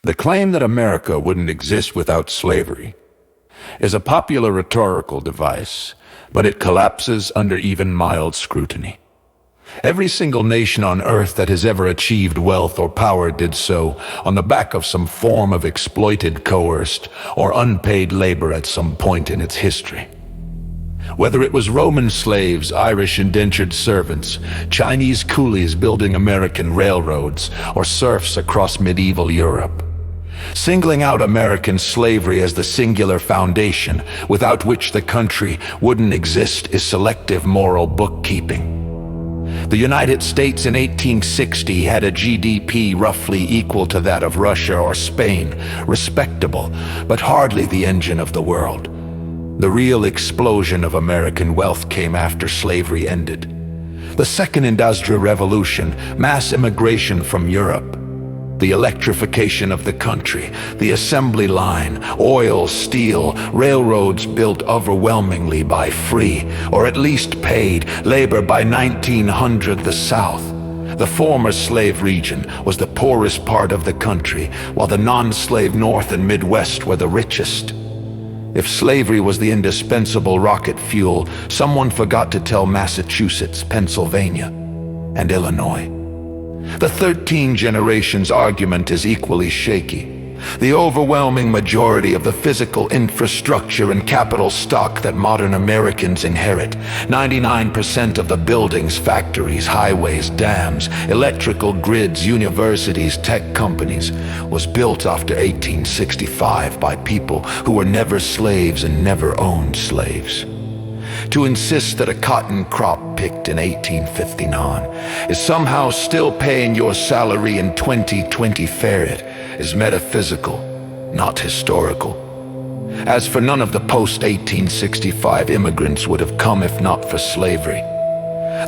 The claim that America wouldn't exist without slavery is a popular rhetorical device, but it collapses under even mild scrutiny. Every single nation on earth that has ever achieved wealth or power did so on the back of some form of exploited, coerced, or unpaid labor at some point in its history. Whether it was Roman slaves, Irish indentured servants, Chinese coolies building American railroads, or serfs across medieval Europe. Singling out American slavery as the singular foundation without which the country wouldn't exist is selective moral bookkeeping. The United States in 1860 had a GDP roughly equal to that of Russia or Spain, respectable, but hardly the engine of the world. The real explosion of American wealth came after slavery ended. The Second Industrial Revolution, mass immigration from Europe, the electrification of the country, the assembly line, oil, steel, railroads built overwhelmingly by free, or at least paid, labor. By 1900, the South, the former slave region, was the poorest part of the country, while the non-slave North and Midwest were the richest. If slavery was the indispensable rocket fuel, someone forgot to tell Massachusetts, Pennsylvania, and Illinois. The 13 generations argument is equally shaky. The overwhelming majority of the physical infrastructure and capital stock that modern Americans inherit, 99% of the buildings, factories, highways, dams, electrical grids, universities, tech companies, was built after 1865 by people who were never slaves and never owned slaves. To insist that a cotton crop picked in 1859 is somehow still paying your salary in 2020 is metaphysical, not historical. As for none of the post-1865 immigrants would have come if not for slavery.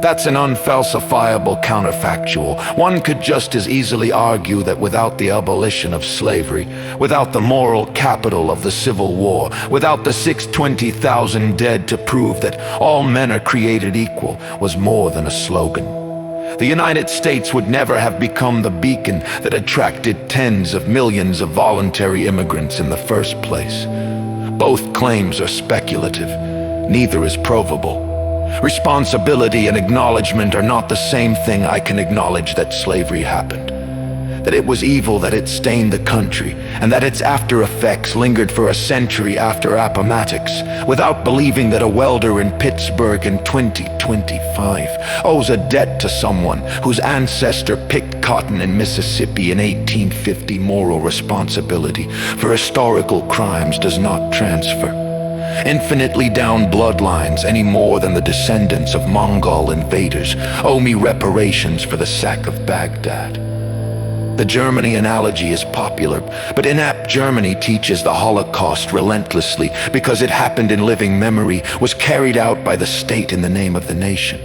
That's an unfalsifiable counterfactual. One could just as easily argue that without the abolition of slavery, without the moral capital of the Civil War, without the 620,000 dead to prove that all men are created equal, was more than a slogan. The United States would never have become the beacon that attracted tens of millions of voluntary immigrants in the first place. Both claims are speculative. Neither is provable. Responsibility and acknowledgment are not the same thing. I can acknowledge that slavery happened, that it was evil, that it stained the country, and that its after effects lingered for a century after Appomattox, without believing that a welder in Pittsburgh in 2025 owes a debt to someone whose ancestor picked cotton in Mississippi in 1850. Moral responsibility for historical crimes does not transfer infinitely down bloodlines any more than the descendants of Mongol invaders owe me reparations for the sack of Baghdad. The Germany analogy is popular, but inapt Germany teaches the Holocaust relentlessly because it happened in living memory, was carried out by the state in the name of the nation,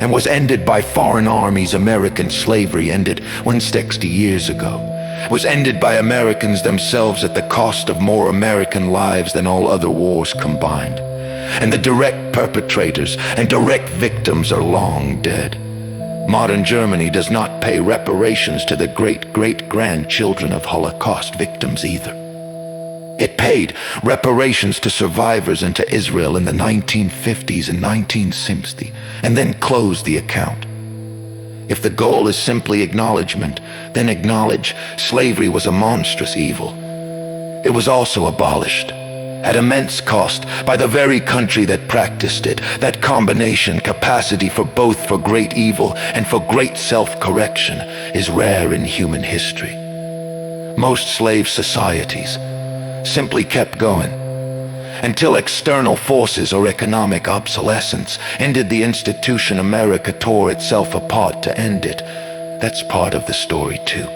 and was ended by foreign armies. American slavery ended 160 years ago. Was ended by Americans themselves at the cost of more American lives than all other wars combined. And the direct perpetrators and direct victims are long dead. Modern Germany does not pay reparations to the great-great-grandchildren of Holocaust victims either. It paid reparations to survivors and to Israel in the 1950s and 1960, and then closed the account. If the goal is simply acknowledgement, then acknowledge slavery was a monstrous evil. It was also abolished, at immense cost, by the very country that practiced it. That combination, capacity for both for great evil and for great self-correction, is rare in human history. Most slave societies simply kept going until external forces or economic obsolescence ended the institution. America tore itself apart to end it. That's part of the story too.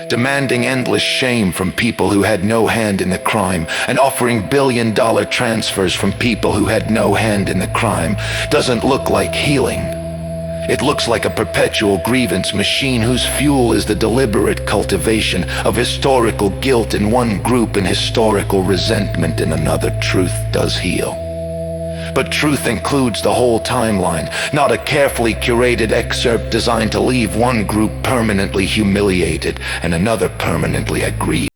Demanding endless shame from people who had no hand in the crime and offering billion-dollar transfers from people who had no hand in the crime doesn't look like healing. It looks like a perpetual grievance machine whose fuel is the deliberate cultivation of historical guilt in one group and historical resentment in another. Truth does heal. but truth includes the whole timeline, not a carefully curated excerpt designed to leave one group permanently humiliated and another permanently aggrieved.